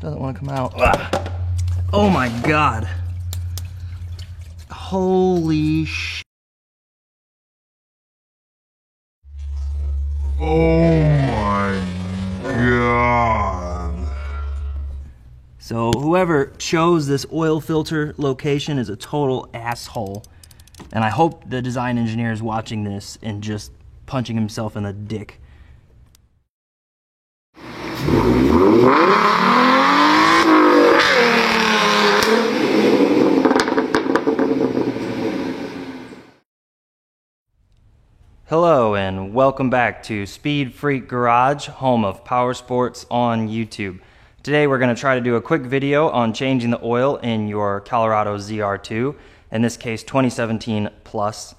Doesn't want to come out. Ugh. Oh my God. Holy sh. Oh my God. So whoever chose this oil filter location is a total asshole. And I hope the design engineer is watching this and just punching himself in the dick. Hello and welcome back to Speed Freak Garage, home of power sports on YouTube. Today we're going to try to do a quick video on changing the oil in your Colorado ZR2, in this case 2017 Plus.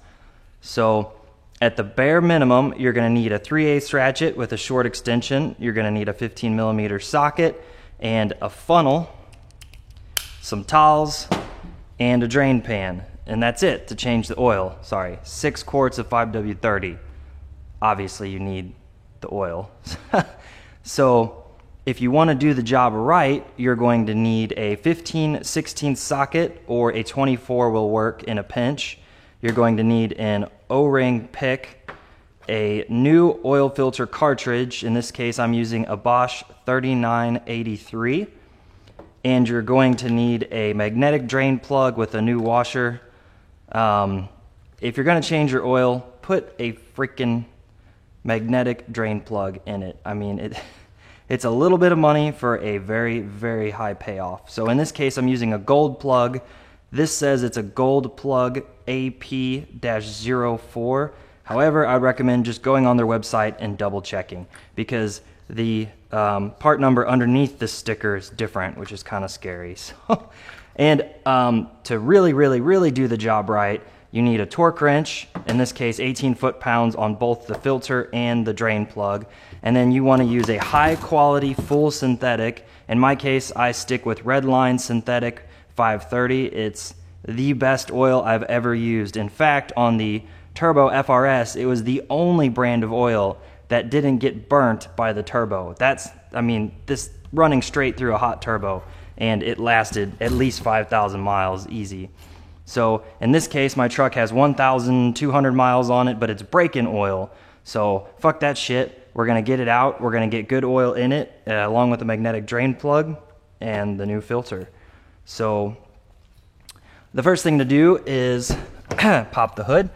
So at the bare minimum, you're going to need a 3/8 ratchet with a short extension. You're going to need a 15mm socket and a funnel, some towels, and a drain pan. And that's it to change the oil. Sorry, 6 quarts of 5W30. Obviously you need the oil. So if you want to do the job right, you're going to need a 15/16 socket, or a 24 will work in a pinch. You're going to need an O-ring pick, a new oil filter cartridge. In this case, I'm using a Bosch 3983. And you're going to need a magnetic drain plug with a new washer. If you're going to change your oil, put a freaking magnetic drain plug in it. I mean, it's a little bit of money for a very, very high payoff. So in this case, I'm using a gold plug. This says it's a gold plug AP-04. However, I'd recommend just going on their website and double checking, because the part number underneath this sticker is different, which is kind of scary. So, and to really do the job right, you need a torque wrench, in this case 18 foot-pounds on both the filter and the drain plug. And then you want to use a high quality full synthetic. In my case, I stick with Redline Synthetic 530. It's the best oil I've ever used. In fact, on the Turbo FRS, it was the only brand of oil that didn't get burnt by the turbo. This running straight through a hot turbo, and it lasted at least 5,000 miles easy. So in this case, my truck has 1,200 miles on it, but it's break-in oil. So fuck that shit. We're gonna get it out. We're gonna get good oil in it, along with the magnetic drain plug and the new filter. So the first thing to do is pop the hood.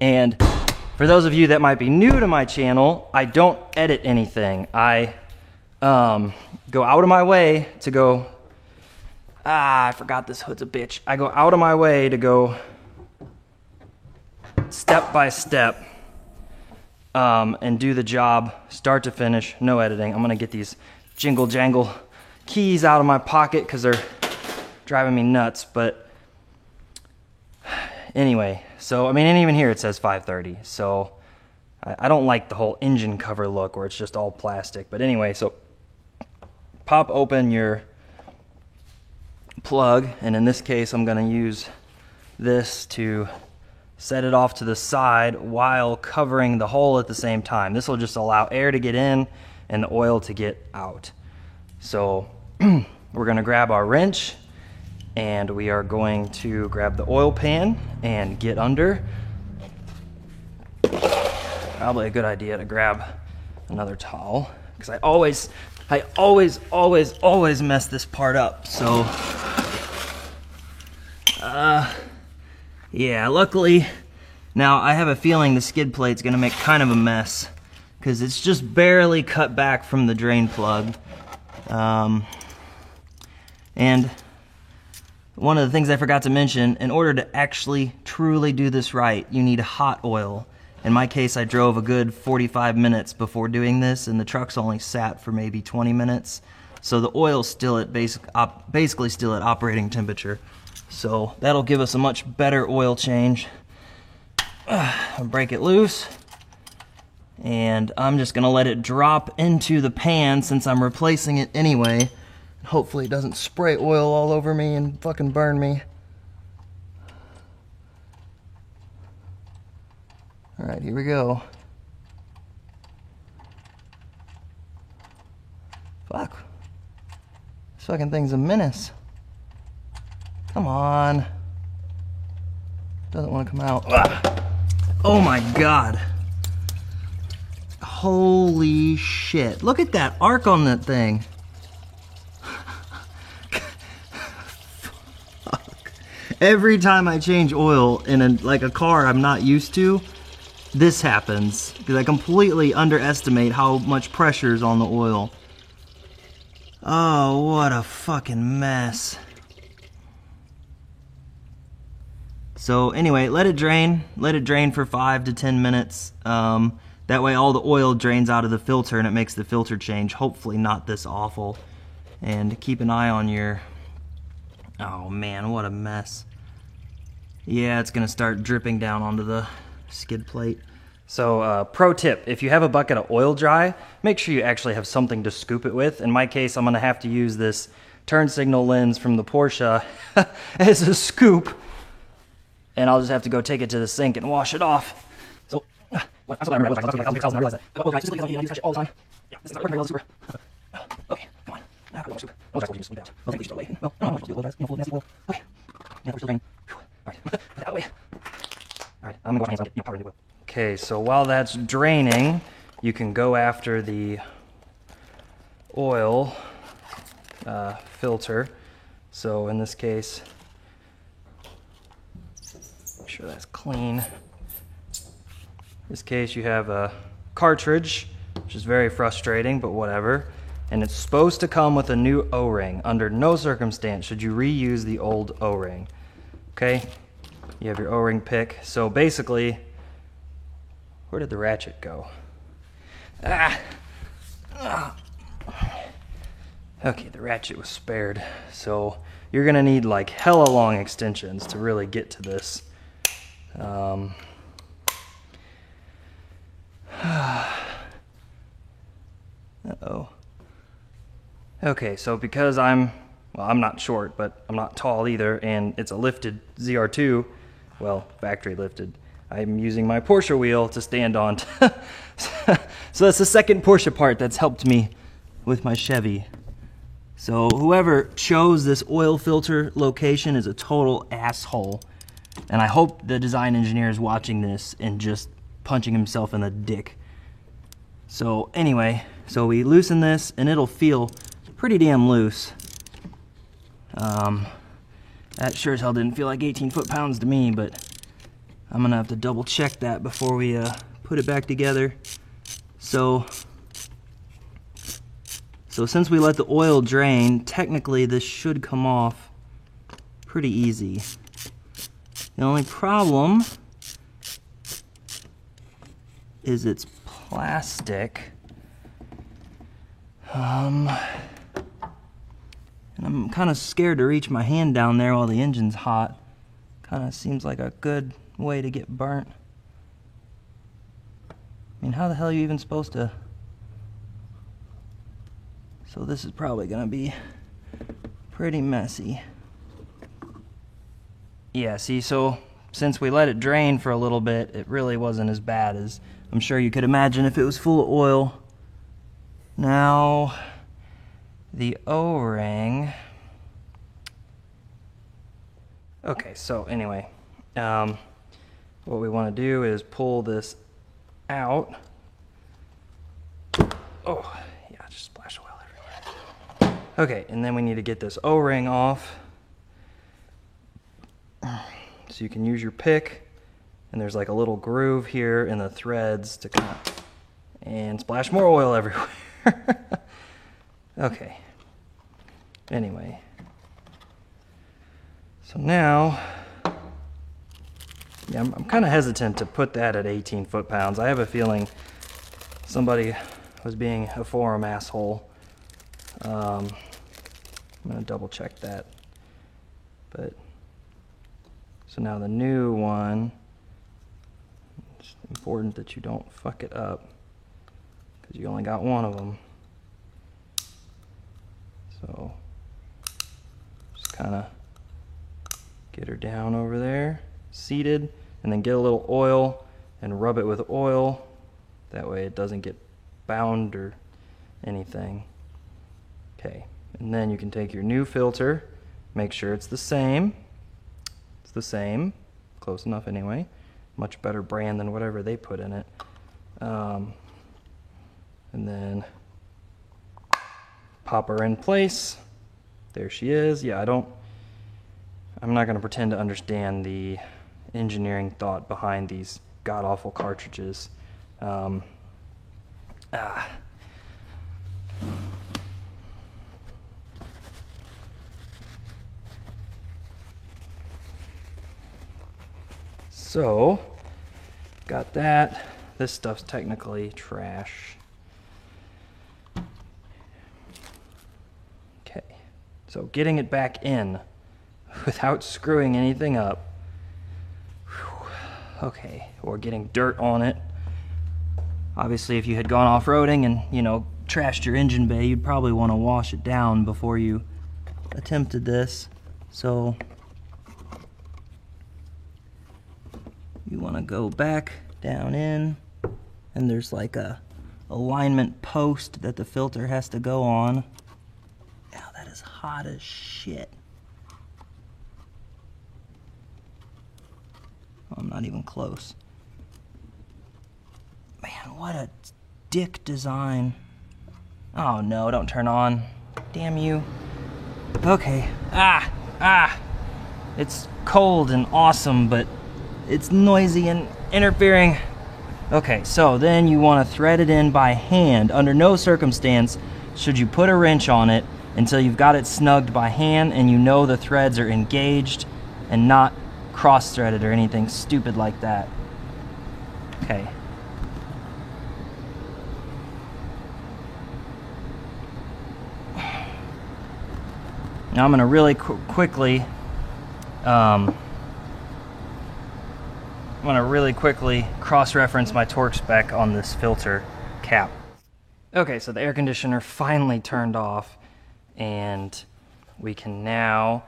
And for those of you that might be new to my channel, I don't edit anything. I go out of my way to go, I forgot this hood's a bitch. I go out of my way to go step by step and do the job start to finish, no editing. I'm gonna get these jingle jangle keys out of my pocket because they're driving me nuts. But anyway, so I mean, and even here it says 530. So I don't like the whole engine cover look where it's just all plastic. But anyway, so pop open your plug, and in this case I'm going to use this to set it off to the side while covering the hole at the same time. This will just allow air to get in and the oil to get out. So we're going to grab our wrench, and we are going to grab the oil pan and get under. Probably a good idea to grab another towel, because I always mess this part up. So yeah, luckily now I have a feeling the skid plate's gonna make kind of a mess, because it's just barely cut back from the drain plug. And one of the things I forgot to mention, in order to actually truly do this right, you need hot oil. In my case, I drove a good 45 minutes before doing this, and the truck's only sat for maybe 20 minutes. So the oil's still at basically still at operating temperature. So that'll give us a much better oil change. I'll break it loose, and I'm just gonna let it drop into the pan since I'm replacing it anyway. Hopefully it doesn't spray oil all over me and fucking burn me. All right, here we go. Fuck. This fucking thing's a menace. Come on. Doesn't want to come out. Ugh. Oh my God. Holy shit. Look at that arc on that thing. Fuck. Every time I change oil in a car I'm not used to, this happens. Because I completely underestimate how much pressure is on the oil. Oh, what a fucking mess. So anyway, let it drain. Let it drain for 5 to 10 minutes. That way all the oil drains out of the filter and it makes the filter change hopefully not this awful. And keep an eye on your... Oh man, what a mess. Yeah, it's gonna start dripping down onto the skid plate. So pro tip, if you have a bucket of oil dry, make sure you actually have something to scoop it with. In my case, I'm gonna have to use this turn signal lens from the Porsche as a scoop. And I'll just have to go take it to the sink and wash it off. So, I'm so glad I realized that. I realize that. Oil dry, just like you all the time. Yeah, this is not working very well, super. Okay, come on. Now, go super. Oil dry, just sweep out. Well, I think we should away. Well, I don't know what to do. Oil dry, full of nasty oil. Okay. Now we're still draining. Alright, get that away. Alright, I'm gonna wash my hands and get powder into oil. Okay, so while that's draining, you can go after the oil filter. So in this case, make sure that's clean. In this case, you have a cartridge, which is very frustrating, but whatever. And it's supposed to come with a new O-ring. Under no circumstance should you reuse the old O-ring. Okay? You have your O-ring pick. So basically, where did the ratchet go? Ah! Okay, the ratchet was spared. So you're gonna need like hella long extensions to really get to this. Uh-oh. Okay, so because I'm not short, but I'm not tall either, and it's a lifted ZR2, well, factory lifted, I'm using my Porsche wheel to stand on. So that's the second Porsche part that's helped me with my Chevy. So whoever chose this oil filter location is a total asshole. And I hope the design engineer is watching this and just punching himself in the dick. So anyway, so we loosen this and it'll feel pretty damn loose. That sure as hell didn't feel like 18 foot-pounds to me, but I'm gonna have to double check that before we put it back together. So since we let the oil drain, technically this should come off pretty easy. The only problem is it's plastic. And I'm kind of scared to reach my hand down there while the engine's hot. Kind of seems like a good way to get burnt. I mean, how the hell are you even supposed to... So this is probably gonna be pretty messy. Yeah, see, so since we let it drain for a little bit, it really wasn't as bad as I'm sure you could imagine if it was full of oil. Now, the O-ring. Okay, so anyway, what we want to do is pull this out. Oh, yeah, just splash oil everywhere. Okay, and then we need to get this O-ring off. So you can use your pick, and there's like a little groove here in the threads to kind of, and splash more oil everywhere. Okay. Anyway. So now, yeah, I'm kind of hesitant to put that at 18 foot-pounds. I have a feeling somebody was being a forum asshole. I'm going to double check that. But, so now the new one, it's important that you don't fuck it up, because you only got one of them. So, just kind of get her down over there, seated, and then get a little oil and rub it with oil. That way it doesn't get bound or anything. Okay, And then you can take your new filter, make sure it's the same. It's the same, close enough anyway. Much better brand than whatever they put in it. And then pop her in place. There she is. Yeah, I'm not going to pretend to understand the engineering thought behind these god-awful cartridges. So, got that. This stuff's technically trash. Okay, so getting it back in without screwing anything up. Whew. Okay, or getting dirt on it. Obviously, if you had gone off-roading and, you know, trashed your engine bay, you'd probably want to wash it down before you attempted this. So you want to go back down in, and there's like a alignment post that the filter has to go on. Ow, that is hot as shit. Oh, I'm not even close. Man, what a dick design. Oh no, don't turn on. Damn you. Okay. It's cold and awesome, but it's noisy and interfering. Okay, so then you want to thread it in by hand. Under no circumstance should you put a wrench on it until you've got it snugged by hand and you know the threads are engaged and not cross-threaded or anything stupid like that. Okay. Now I'm going to really quickly cross-reference my torque spec on this filter cap. Okay, so the air conditioner finally turned off, and we can now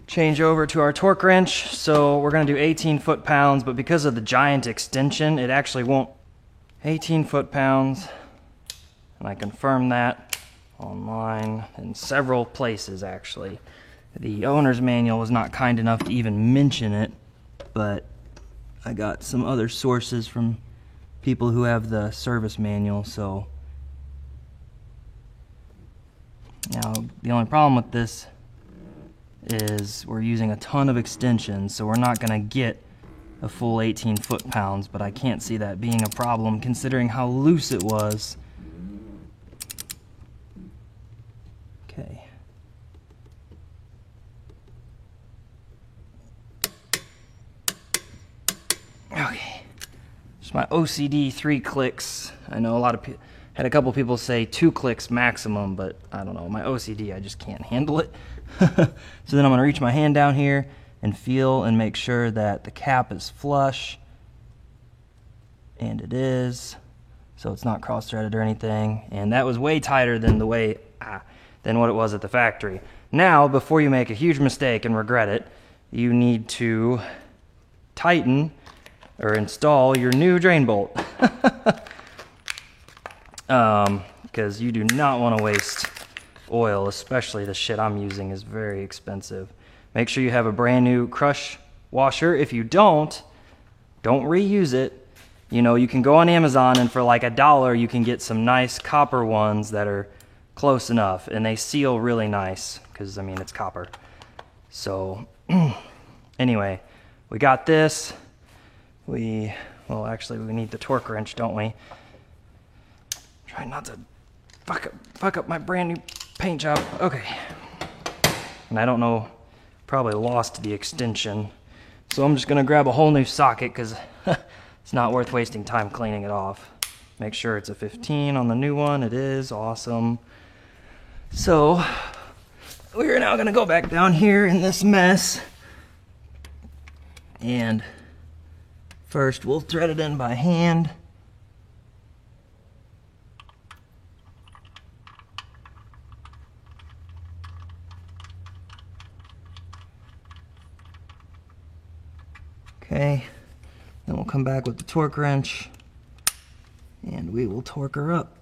change over to our torque wrench. So we're going to do 18 foot-pounds, but because of the giant extension, it actually won't. 18 foot-pounds, and I confirmed that online in several places, actually. The owner's manual was not kind enough to even mention it, but I got some other sources from people who have the service manual. So now the only problem with this is we're using a ton of extensions, so we're not going to get a full 18 foot-pounds, but I can't see that being a problem considering how loose it was. Okay. Okay. Just my OCD 3 clicks. I know a lot of had a couple people say 2 clicks maximum, but I don't know. My OCD, I just can't handle it. So then I'm going to reach my hand down here and feel and make sure that the cap is flush. And it is. So it's not cross-threaded or anything. And that was way tighter than the way than what it was at the factory. Now, before you make a huge mistake and regret it, you need to tighten or install your new drain bolt. Because you do not want to waste oil, especially the shit I'm using is very expensive. Make sure you have a brand new crush washer. If you don't reuse it. You know, you can go on Amazon and for like $1 you can get some nice copper ones that are close enough, and they seal really nice because, I mean, it's copper. So anyway, we got this. Well, actually, we need the torque wrench, don't we? Try not to fuck up my brand new paint job. Okay. And I don't know, probably lost the extension. So I'm just gonna grab a whole new socket because it's not worth wasting time cleaning it off. Make sure it's a 15 on the new one. It is awesome. So we are now gonna go back down here in this mess. And first we'll thread it in by hand. Okay, then we'll come back with the torque wrench and we will torque her up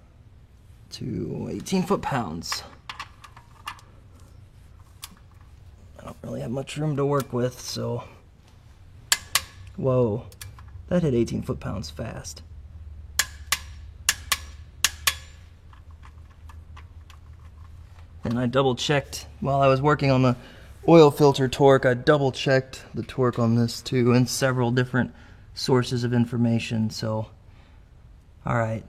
to 18 foot-pounds. really have much room to work with, so... Whoa, that hit 18 foot-pounds fast. And I double-checked while I was working on the oil filter torque. I double-checked the torque on this too in several different sources of information. So, all right.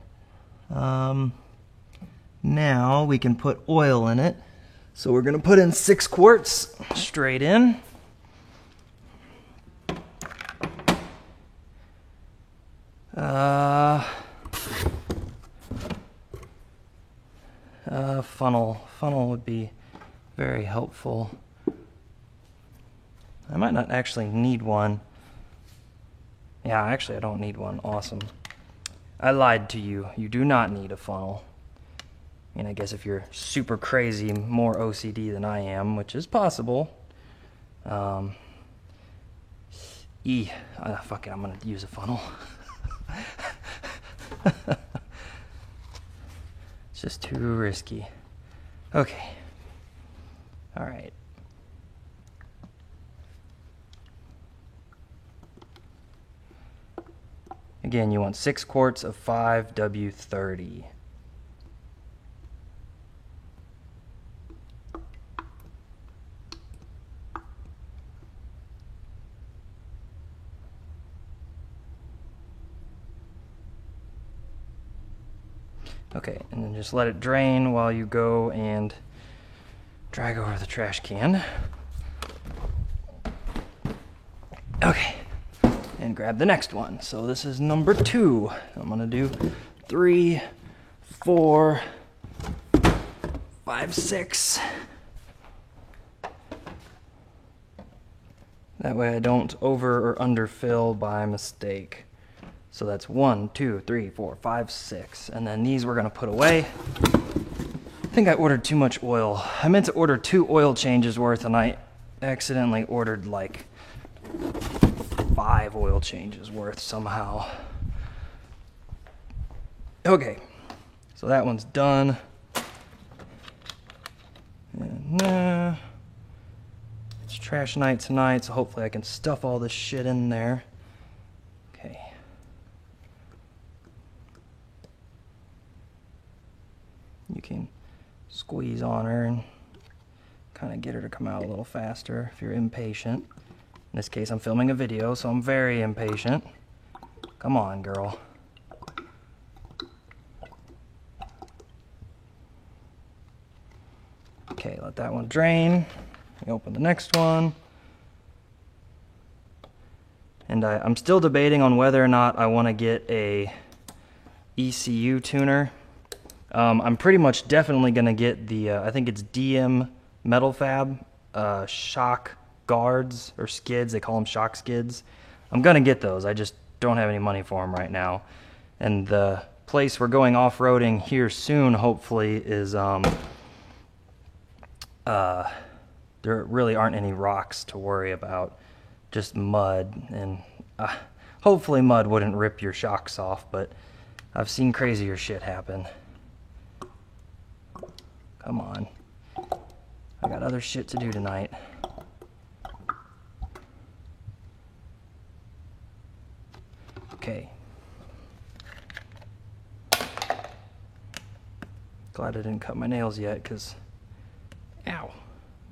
Now we can put oil in it. So we're gonna put in 6 quarts straight in. Funnel would be very helpful. I might not actually need one. Yeah, actually I don't need one. Awesome. I lied to you. You do not need a funnel. I mean, I guess if you're super crazy, more OCD than I am, which is possible. Fuck it, I'm gonna use a funnel. It's just too risky. Okay. All right. Again, you want 6 quarts of 5W30. Okay, and then just let it drain while you go and drag over the trash can. Okay, and grab the next one. So this is number 2. I'm gonna do 3, 4, 5, 6. That way I don't over or underfill by mistake. So that's 1, 2, 3, 4, 5, 6. And then these we're gonna put away. I think I ordered too much oil. I meant to order 2 oil changes worth and I accidentally ordered like 5 oil changes worth somehow. Okay, so that one's done. And it's trash night tonight, so hopefully I can stuff all this shit in there. Okay. You can squeeze on her and kind of get her to come out a little faster if you're impatient. In this case, I'm filming a video, so I'm very impatient. Come on, girl. Okay, let that one drain. We open the next one. And I'm still debating on whether or not I want to get a ECU tuner. I'm pretty much definitely going to get the, I think it's DM Metal Fab shock guards or skids. They call them shock skids. I'm going to get those. I just don't have any money for them right now. And the place we're going off-roading here soon, hopefully, is there really aren't any rocks to worry about, just mud. And hopefully mud wouldn't rip your shocks off, but I've seen crazier shit happen. Come on. I got other shit to do tonight. Okay. Glad I didn't cut my nails yet, because... Ow.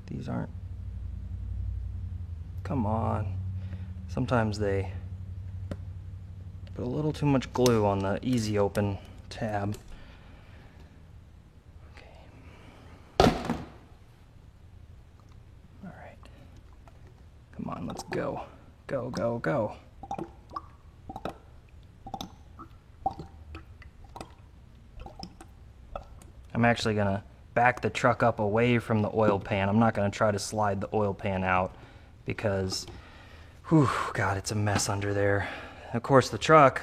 These aren't... Come on. Sometimes they put a little too much glue on the easy open tab. Come on, let's go. Go, go, go. I'm actually gonna back the truck up away from the oil pan. I'm not gonna try to slide the oil pan out because, whew, God, it's a mess under there. Of course, the truck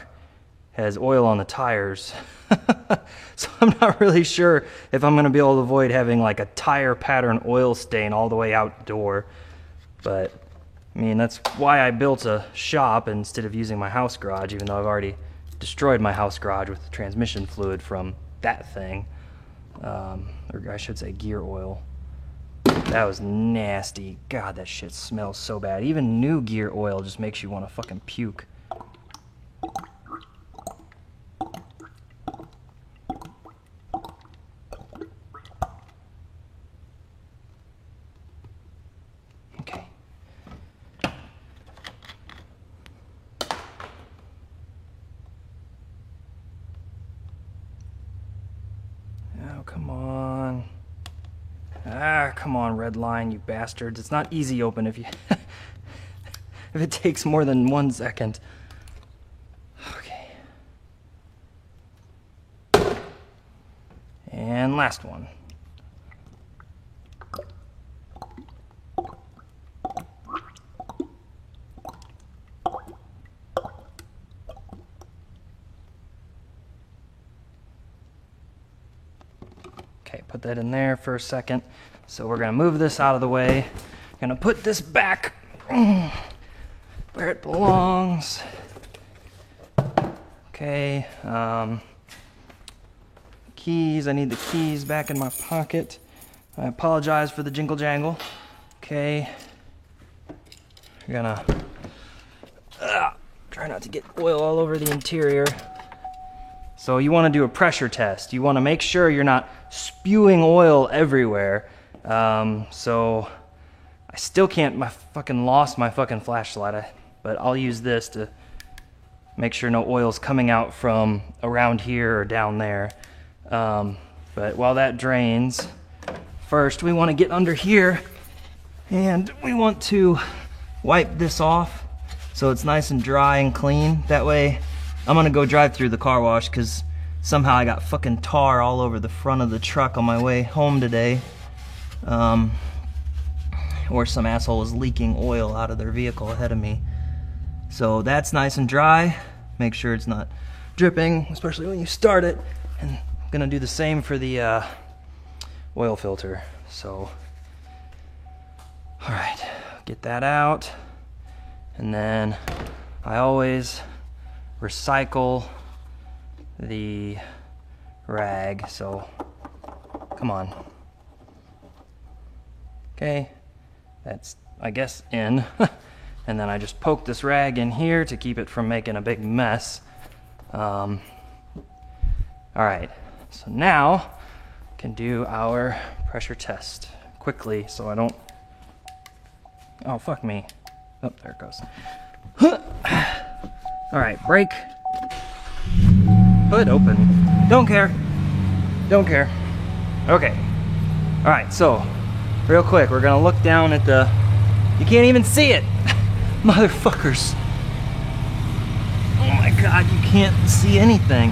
has oil on the tires. So I'm not really sure if I'm gonna be able to avoid having like a tire pattern oil stain all the way outdoor. But I mean, that's why I built a shop instead of using my house garage, even though I've already destroyed my house garage with the transmission fluid from that thing. Or I should say gear oil. That was nasty. God, that shit smells so bad. Even new gear oil just makes you want to fucking puke. Okay. Oh, come on. Ah, come on, red line, you bastards. It's not easy open if you if it takes more than 1 second. Okay. And last one. Okay, put that in there for a second. So we're gonna move this out of the way. Gonna put this back where it belongs. Okay, keys, I need the keys back in my pocket. I apologize for the jingle jangle. Okay, we're gonna try not to get oil all over the interior. So you want to do a pressure test. You want to make sure you're not spewing oil everywhere. So I still can't, lost my fucking flashlight, but I'll use this to make sure no oil's coming out from around here or down there. But while that drains, first we want to get under here and we want to wipe this off so it's nice and dry and clean. That way, I'm gonna go drive through the car wash because somehow I got fucking tar all over the front of the truck on my way home today. Or some asshole was leaking oil out of their vehicle ahead of me. So that's nice and dry. Make sure it's not dripping, especially when you start it. And I'm gonna do the same for the oil filter. So, all right, get that out. And then I always recycle the rag, so come on. Okay, that's, I guess, in. And then I just poke this rag in here to keep it from making a big mess. All right, so now we can do our pressure test quickly so I don't, oh, fuck me. Oh, there it goes. All right, brake. Hood open. Don't care. Don't care. Okay. All right, so real quick, we're gonna look down at the, you can't even see it. Motherfuckers. Oh my God, you can't see anything.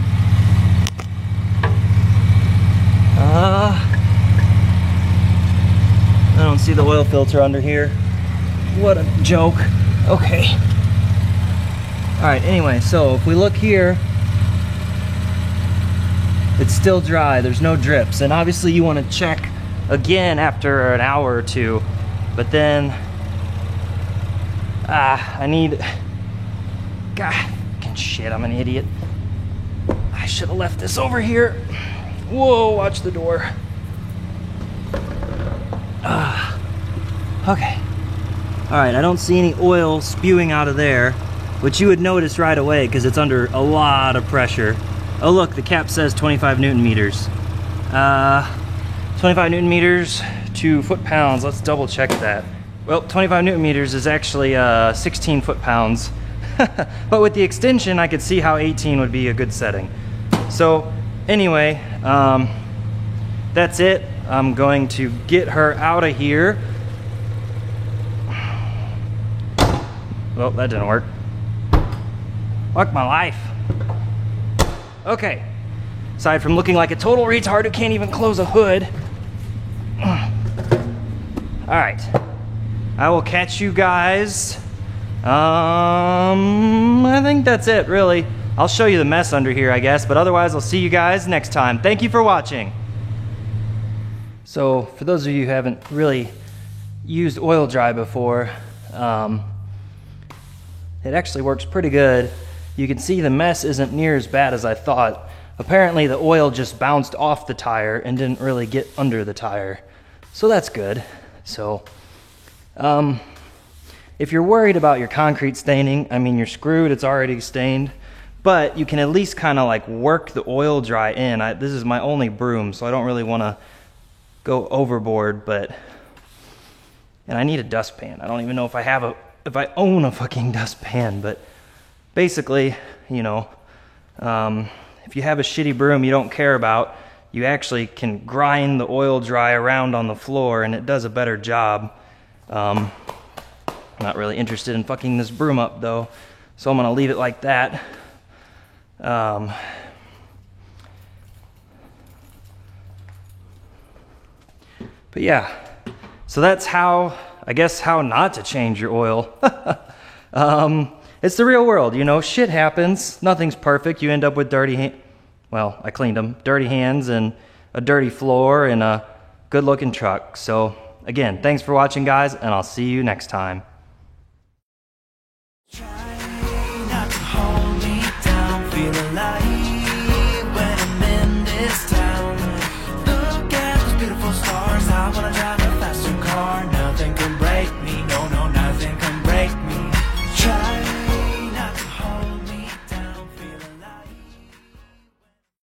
I don't see the oil filter under here. What a joke. Okay. All right, anyway, so if we look here, it's still dry, there's no drips. And obviously you want to check again after an hour or two, but then, I need, God, fucking shit, I'm an idiot. I should have left this over here. Whoa, watch the door. Okay. All right, I don't see any oil spewing out of there, which you would notice right away because it's under a lot of pressure. Oh look, the cap says 25 Newton meters. 25 Newton meters to foot-pounds, let's double check that. Well, 25 Newton meters is actually 16 foot-pounds. But with the extension, I could see how 18 would be a good setting. So anyway, that's it. I'm going to get her out of here. Well, that didn't work. Fuck my life. Okay. Aside from looking like a total retard who can't even close a hood. All right. I will catch you guys. I think that's it, really. I'll show you the mess under here, I guess, but otherwise I'll see you guys next time. Thank you for watching. So, for those of you who haven't really used Oil Dry before, it actually works pretty good. You can see the mess isn't near as bad as I thought. Apparently the oil just bounced off the tire and didn't really get under the tire. So that's good. So, if you're worried about your concrete staining, I mean, you're screwed, it's already stained, but you can at least kind of like work the oil dry in. This is my only broom, so I don't really want to go overboard, and I need a dustpan. I don't even know if I own a fucking dustpan, but basically, you know, if you have a shitty broom you don't care about, you actually can grind the oil dry around on the floor and it does a better job. I'm not really interested in fucking this broom up though, so I'm gonna leave it like that. But yeah, so that's how not to change your oil. It's the real world, you know, shit happens, nothing's perfect. You end up with well, I cleaned them, dirty hands and a dirty floor and a good looking truck. So again, thanks for watching guys, and I'll see you next time.